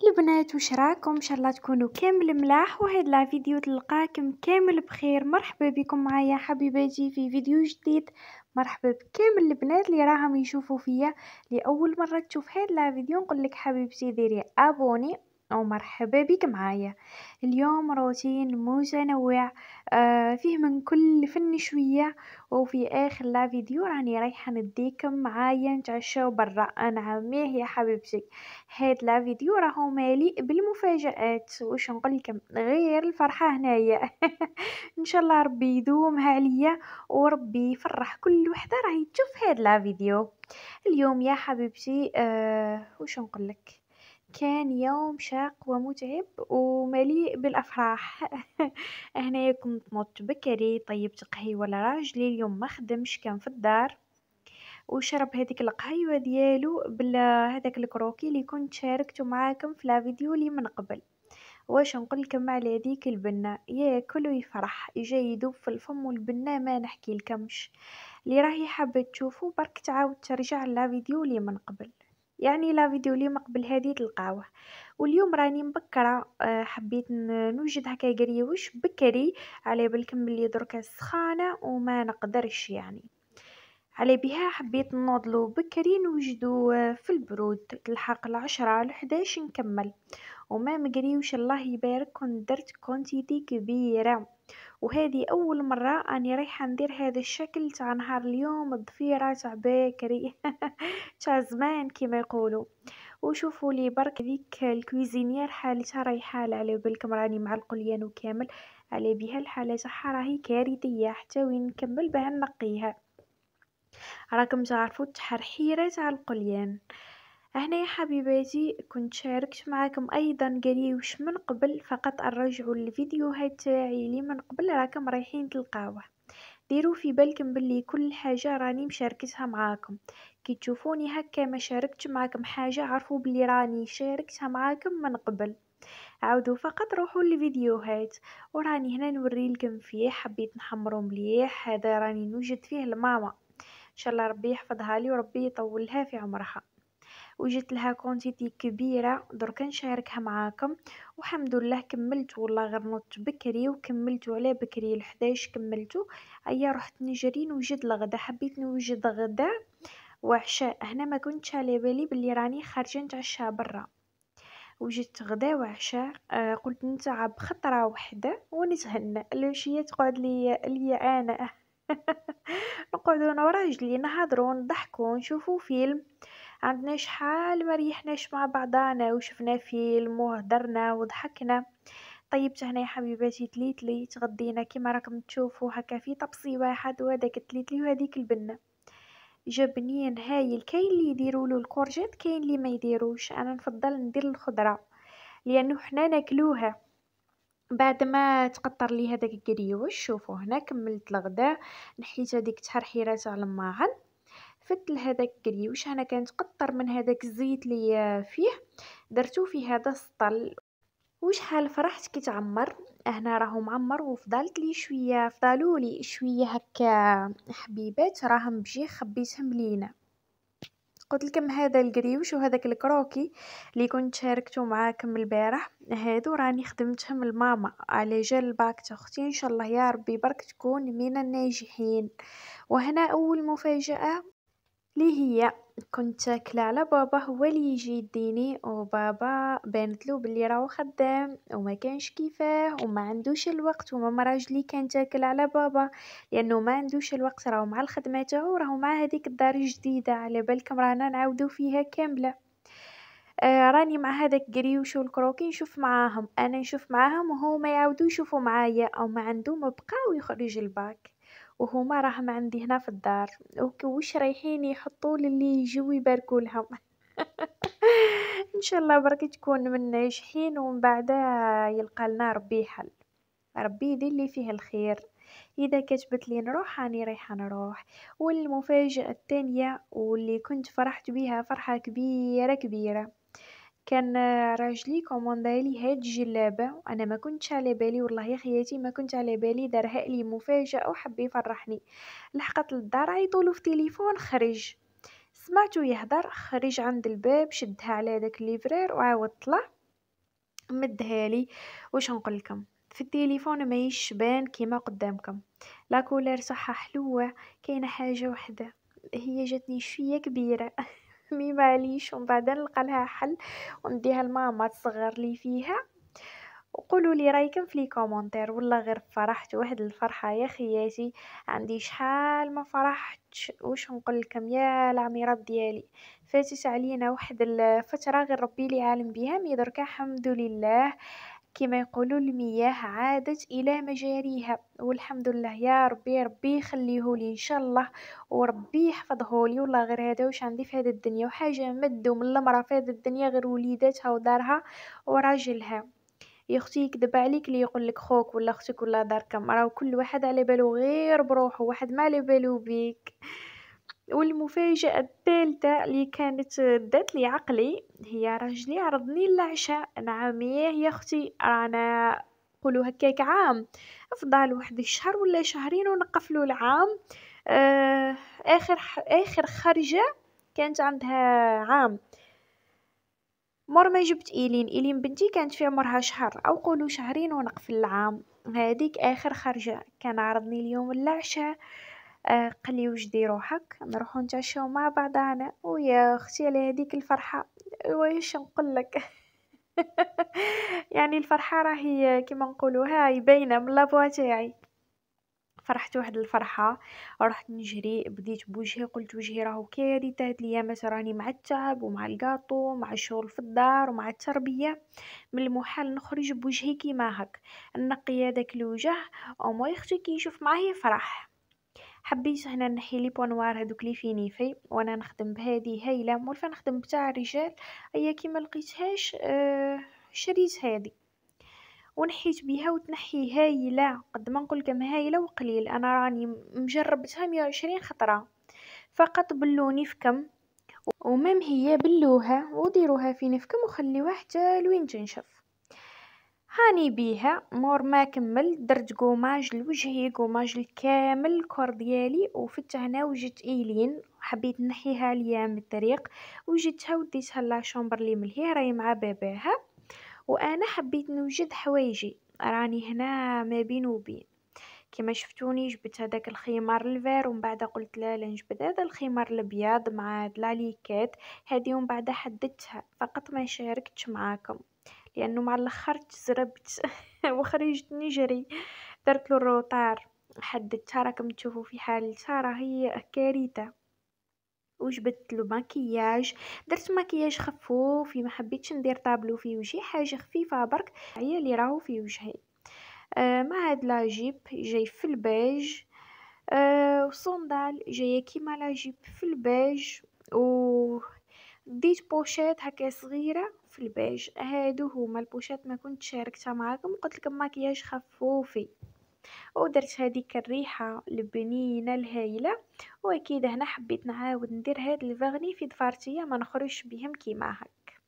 البنات واش راكم؟ ان شاء الله تكونوا كامل ملاح، وهاد لا فيديو تلقاكم كامل بخير. مرحبا بكم معايا حبيباتي في فيديو جديد. مرحبا بكامل البنات اللي راهم يشوفوا فيا لاول مره تشوف هاد لا فيديو. نقول لك حبيبتي ديري ابوني ومرحبا بك معايا. اليوم روتين متنوع، فيه من كل فن شويه. وفي اخر لا فيديو راني رايحه نديكم معايا نتعشاو برا. انا عميه يا حبيبتي. هاد لا فيديو راهو مالي بالمفاجآت، واش نقولكم غير الفرحة هنايا. ان شاء الله ربي يدومها عليا وربي يفرح كل وحده راهي تشوف هاد لا فيديو. اليوم يا حبيبتي واش نقولك، كان يوم شاق ومتعب ومليء بالافراح. هنايا كنت نوضت بكري، طيبت قهيوه لراجلي، اليوم ما خدمش كان في الدار وشرب هذيك القهيوه ديالو بلا هذاك الكروكي اللي كنت شاركته معاكم في لا فيديو اللي من قبل. واش نقولكم على هذيك البنه، ياكل ويفرح يجي يذوب في الفم، والبنه ما نحكي لكمش. اللي راهي حابه تشوفوا برك تعاود ترجع لا فيديو اللي من قبل، يعني لا فيديو اللي من قبل هذه تلقاوه. واليوم راني مبكره، حبيت نوجد هكا قريوش بكري، على بالكم بلي دركا سخانه وما نقدرش يعني. على بها حبيت نوضلو بكري نوجدو في البرود، تلحق 10 ل11 نكمل. وما مقريوش الله يبارك، كنت درت كونتيتي كبيرة. وهذه أول مرة أني رايحة ندير هذا الشكل تاع نهار اليوم الضفيرة تاع بكري. تاع زمان كيما يقولوا. وشوفوا لي برك ذيك الكويزينير حالتها راهي حالة، على بالكم راني مع القليان وكامل. على بها الحالة تاعها راهي كارثية، حتى وين نكمل بها نقيها. راكم تعرفوا التحرحيرة تاع القليان. هنا يا حبيباتي كنت شاركت معكم ايضا قريوش من قبل، فقط نرجعوا الفيديوهات تاعي اللي من قبل راكم رايحين تلقاوه. ديروا في بالكم باللي كل حاجة راني مشاركتها معاكم. كي تشوفوني هكا ما شاركتش معاكم حاجة، عرفوا باللي راني شاركتها معاكم من قبل. عاودوا فقط روحوا للفيديوهات. وراني هنا نوري لكم فيه، حبيت نحمرو مليح. هذا راني نوجد فيه الماما، ان شاء الله ربي يحفظها لي وربي يطولها في عمرها. وجدت لها كونتيتي كبيره درك نشاركها معاكم. والحمد لله كملت، والله غير نوضت بكري وكملت على بكري ل11 كملته. ايا رحت نجري نوجد الغدا، حبيت نوجد غدا وعشاء. هنا ما كنتش على بالي بلي راني خارجه نتعشى برا. وجدت غدا وعشاء، قلت نتعب خطره وحده ونتهنى العشيه تقعد لي انا. نقعدو انا وراجلي نهضرو نضحكو نشوفو فيلم. عندنا شحال ما ريحناش مع بعضانا وشفنا فيلم وهدرنا وضحكنا. طيبت هنا يا حبيباتي تليتلي، تغدينا كيما راكم تشوفوا هكا في طبسي واحد، وهذاك تليتلي وهذيك البنه. جبنين هايل، كاين اللي يديرولو الكورجيت كاين اللي ما يديروش. انا نفضل ندير الخضره لانه حنا ناكلوها بعد ما تقطر لي هذاك القريوش. شوفوا هنا كملت الغداء، نحيت هذيك التحرحيره تاع الماعن، فت لهذاك القريوش. انا كانت قطر من هذاك الزيت اللي فيه، درتو في هذا السطل. وشحال فرحت كي تعمر. هنا راهو معمر وفضلت لي شويه، فضلولي شويه هكا حبيبات راهم بجي خبيتهم لينا. قلت لكم هذا القريوش وهذاك الكروكي اللي كنت شاركته معاكم البارح، هادو راني خدمتهم الماما على جال باكت اختي. ان شاء الله يا ربي برك تكون من الناجحين. وهنا اول مفاجأة لي هي، كنت ساكلة على بابا هو اللي يجي يديني، وبابا بانت له بلي راهو خدام وما كانش كيفاه وما عندوش الوقت. وماما راجلي كان تاكل على بابا لانه ما عندوش الوقت، راهو مع الخدمه تاعو، راهو مع هذيك الدار الجديده. على بالكم رانا نعاودو فيها كامله. راني مع هذاك قريوش والكروكي نشوف معاهم، انا نشوف معاهم وهو ما يعاودو يشوفوا معايا، او ما عنده ما بقى ويخرج الباك. وهما راهم عندي هنا في الدار وش رايحين يحطوا للي يجوا يباركوا لهم. ان شاء الله برك تكون من ناجحين، ومن بعد يلقى لنا ربي حل. ربي يدير لي فيه الخير. اذا كتبت لي نروح راني رايحه نروح. والمفاجاه الثانيه واللي كنت فرحت بها فرحه كبيره كبيره، كان راجلي كوموندالي هاد الجلابه، انا ما كنتش على بالي والله يا خياتي، ما كنت على بالي. دارها لي مفاجاه وحب يفرحني. لحقت للدار عيطولو في تليفون خرج، سمعتو يهدر، خرج عند الباب شدها على داك الليفرير وعاود طلع. مدها لي. واش نقول لكم، في التليفون ما بان كيما قدامكم، لا كولر صح حلوه. كاينه حاجه وحده هي جاتني شويه كبيره مي معليش، ومن بعد نلقى لها حل ونديها لماما تصغر لي فيها. وقولوا لي رايكم في لي كومونتير. والله غير فرحت واحد الفرحه يا خياتي، عندي شحال ما فرحتش. واش نقول لكم يا العميرات ديالي، فاتت علينا واحد الفتره غير ربي لي عالم بها، مي دركا الحمد لله كما يقولوا المياه عادت الى مجاريها، والحمد لله يا ربي. ربي يخليهولي ان شاء الله، وربي يحفظهولي. والله غير هذا واش عندي في هذه الدنيا، وحاجه مدو من المراه في هذه الدنيا غير وليداتها ودارها وراجلها. يا اختي يكذب عليك اللي يقول لك خوك ولا اختك ولا داركم، راه كل واحد على بالو غير بروحه، واحد ما على بالو بيك. والمفاجأة الثالثة اللي كانت دات لي عقلي، هي راجلي عرضني العشاء. نعم يا اختي، رانا قولوا هكاك عام، افضل واحد الشهر ولا شهرين ونقفلوا العام. اخر خرجة كانت عندها عام. مور ما جبت إيلين بنتي كانت في عمرها شهر أو قولوا شهرين ونقفل العام. هذيك آخر خرجة كان عرضني اليوم العشاء. قال لي واش ديرو حك نروحو نتعشاو مع بعضنا. ويا اختي على هذيك الفرحة واش نقول لك يعني الفرحة راهي كيما نقولوا هاي باينة من لافوا تاعي. فرحت واحد الفرحة، رحت نجري بديت بوجهي، قلت وجهي راهو كارثة هاد الايامات، راني مع التعب ومع القاطو مع الشغل في الدار ومع التربية، من المحال نخرج بوجهي كيما هك، نقي هذاك الوجه وما يختي كي يشوف معايا فرح. حبيت هنا نحي لي بونوار هذوك لي فينيفي، وانا نخدم بهذه هايله، مولفه نخدم بتاع الرجال. هي كيما لقيتهاش شريت هذه ونحيت بيها وتنحي هايله. قد ما نقول لكم هايله وقليل، انا راني مجربتها 120 خطره. فقط بلوني في كم، ومام هي بلوها وديروها فيني في كم وخليوها حتى لوين تنشف. هاني بيها مور ما كمل درت قوماج لوجهي، قوماج الكامل الكور ديالي، وفت هنا وجدت ايلين حبيت نحيها ليا من الطريق، وجدتها وديتها لا شومبر لي ملهيه راهي مع باباها. وانا حبيت نوجد حوايجي، راني هنا ما بين وبين. كما شفتوني جبت هذاك الخمار الفير، ومن بعد قلت لا نجبد هذا الخمار الابيض مع دلاليكات هذه، ومن بعد حددتها. فقط ما شاركتش معاكم لانه مع الاخر تزربت وخرجت نجري، درت له الروطار حددتها. راكم تشوفوا في حالتها راهي كارثه. وجبت له مكياج، درت مكياج خفوف، ما حبيتش ندير طابلو في وجهي، حاجه خفيفه برك هي اللي راهو في وجهي. مع هاد لاجيب جاي في البيج، وصندال جايه كيما لاجيب في البيج، و ديت بوشيت هكا صغيره في البيج. هادو هما البوشات ما كنت شاركتها معاكم، قلت لكم مكياج خفوفي. ودرت هذيك الريحه البنينه الهايله. واكيد هنا حبيت نعاود ندير هاد الفغني في ضفارتيا ما نخرجش بهم كيما هك.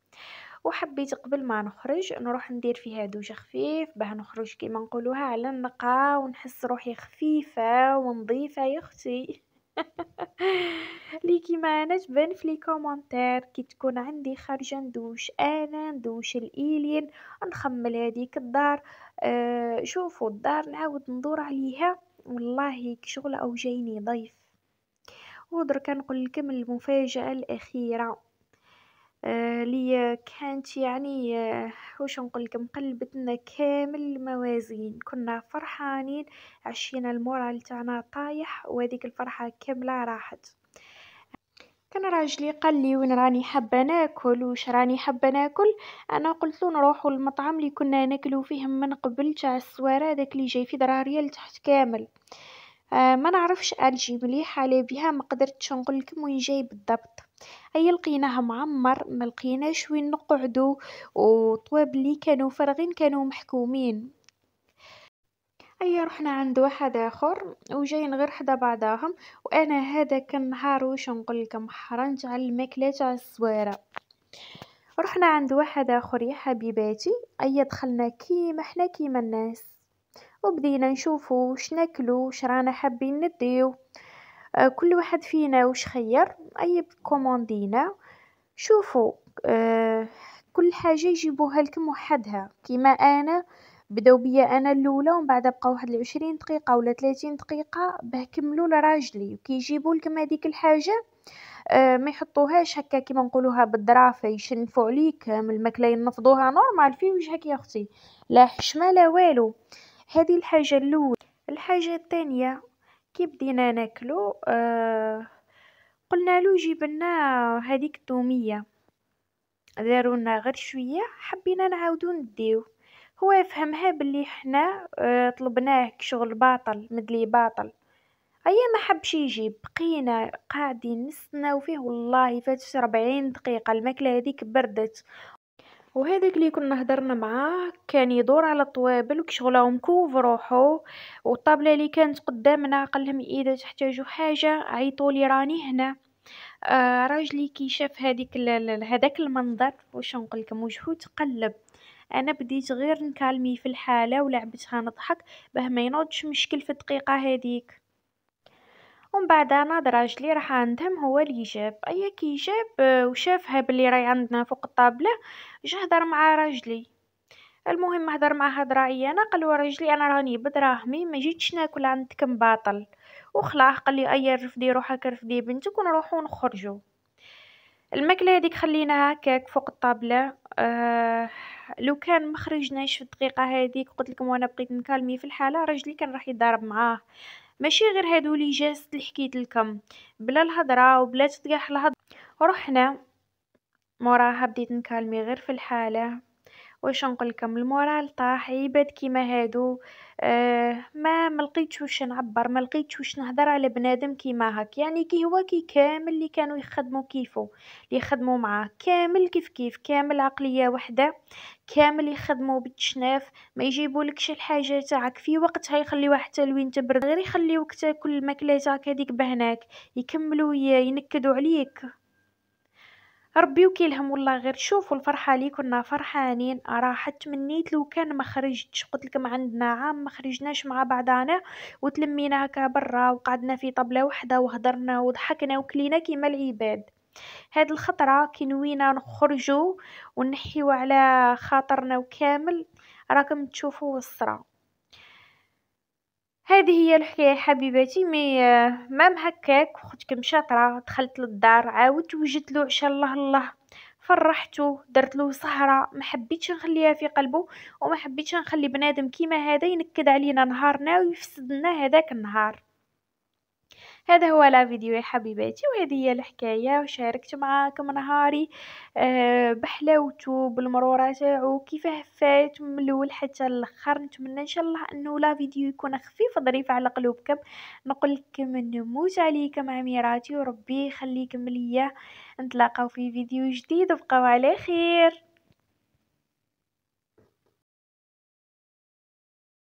وحبيت قبل ما نخرج نروح ندير فيها دوش خفيف باه نخرج كيما نقولوها على النقا، ونحس روحي خفيفه ونظيفه يا اختي لي كيما انا تبان في لي كومونتير كي تكون عندي خارجه ندوش، انا ندوش الايلين نخمل هذيك الدار. شوفوا الدار نعاود ندور عليها، والله شغل او جايني ضيف. ودركا نقول لكم المفاجاه الاخيره لي كانت يعني واش نقول لكم، قلبتنا كامل الموازين، كنا فرحانين، عشينا المورال تاعنا طايح، وهذيك الفرحه كامله راحت. كان راجلي قال لي وين راني حابه ناكل وش راني حابه ناكل. انا قلت له نروحوا للمطعم اللي كنا ناكلوا فيه من قبل تاع السواره، داك اللي جاي في دراريه لتحت كامل. ما نعرفش الجي مليح على بها، ما قدرتش نقول لكم وين جاي بالضبط. هيا لقيناه معمر، ما لقيناش وين نقعدوا، وطواب اللي كانوا فارغين كانوا محكومين. هيا رحنا عند واحد اخر وجايين غير حدا بعضاهم. وانا هذا كان نهار واش نقول لكم حرنت على الماكله تاع الزواره. رحنا عند واحد اخر يا حبيباتي، ايا دخلنا كيما احنا كيما الناس، وبدينا نشوفوا واش ناكلوا واش رانا حابين نديو. كل واحد فينا واش خير، اي كوموندينا. شوفوا كل حاجة يجيبوها لكم وحدها، كيما أنا بداو بيا أنا الأولى ومن بعد بقاو واحد 20 دقيقة ولا 30 دقيقة باه كملوا لراجلي، وكي يجيبوا لكم هذيك الحاجة ما يحطوهاش هكا كيما نقولوها بالدرافة يشنفوا عليك من الماكلة ينفضوها نورمال في وجهك يا اختي، لا حشمة لا والو. هذه الحاجة الأولى. الحاجة الثانية كي بدينا ناكلو قلنا له جيب لنا هذيك التومية، دارونا غير شوية حبينا نعاودو نديو، هو فهمها بلي حنا طلبناه كشغل باطل مدلي باطل، ايا ما حبش يجيب، بقينا قاعدين نستناو فيه والله فاتت 40 دقيقة الماكلة هذيك بردت. وهذاك اللي كنا هدرنا معاه كان يدور على الطوابل وكشغلهم كوف روحو، والطابلة اللي كانت قدامنا قالهم اذا تحتاجوا حاجة عيطولي راني هنا. راجلي كي شاف هذيك هذاك المنظر واش نقولكم وجهو تقلب، انا بديت غير نكالمي في الحالة ولعبتها نضحك باه ما ينوضش مشكل في الدقيقة هذيك. ومن بعد ناض راجلي راح عندهم هو اللي جاب، ايا كي جاب وشافها بلي راهي عندنا فوق الطابلة جا هدر مع راجلي. المهم هدر مع هضره انا قالوا راجلي انا راني بدراهمي ما جيتش ناكل عندكم باطل، وخلاه قال لي ايا رفدي روحك رفدي بنتك ونروحو نخرجوا. الماكله هذيك خليناها هكاك فوق الطابله. لو كان مخرجناش في الدقيقه هذيك قلت لكم وانا بقيت نكالمي في الحاله راجلي كان راح يضارب معاه، ماشي غير هادو لي جاست اللي حكيت لكم بلا الهضره وبلا تطيح الهضره. رحنا موراها بديت نكالمي غير في الحاله، واش نقولكم المورال طاح عباد كيما هادو. ما لقيتش واش نعبر، ما لقيتش واش نهضر على بنادم كيما هاك، يعني كي هو كي كامل اللي كانوا يخدموا كيفو اللي يخدموا معاه كامل كيف كامل عقلية وحده، كامل يخدموا بالتشناف، ما يجيبولكش الحاجه تاعك في وقتها يخليوها حتى لوين تبرد غير يخليوك تاكل الماكله تاعك هذيك بهناك، يكملوا ينكدوا عليك. ربي وكيلهم والله، غير شوفوا الفرحة لي كنا فرحانين راح تمنيت لو كان ما خرجتش، قلت لكم عندنا عام ما خرجناش مع بعضنا وتلمينا هكا برا وقعدنا في طبلة وحدة وهدرنا وضحكنا وكلينا كيما العباد. هاد الخطرة كي نوينا نخرجوا ونحيو على خاطرنا وكامل راكم تشوفوا الصرا. هذه هي الحكاية حبيباتي، مام هكاك اختكم شاطرة دخلت للدار عاودت وجدت له عشاء الله الله، فرحته درت له سهرة ما حبيتش نخليها في قلبه، وما حبيتش نخلي بنادم كيما هذا ينكد علينا نهارنا ويفسد لنا هذاك النهار. هذا هو لا فيديو يا حبيباتي، وهذه هي الحكاية وشاركت معاكم نهاري بحلاوته بالمرورة تاعو كيفاه فات من الاول حتى الاخر. نتمنى ان شاء الله انه لا فيديو يكون خفيف ظريف على قلوبكم. نقول لكم نموت عليكم عميراتي وربي يخليكم ليا، نتلاقاو في فيديو جديد وبقاو على خير.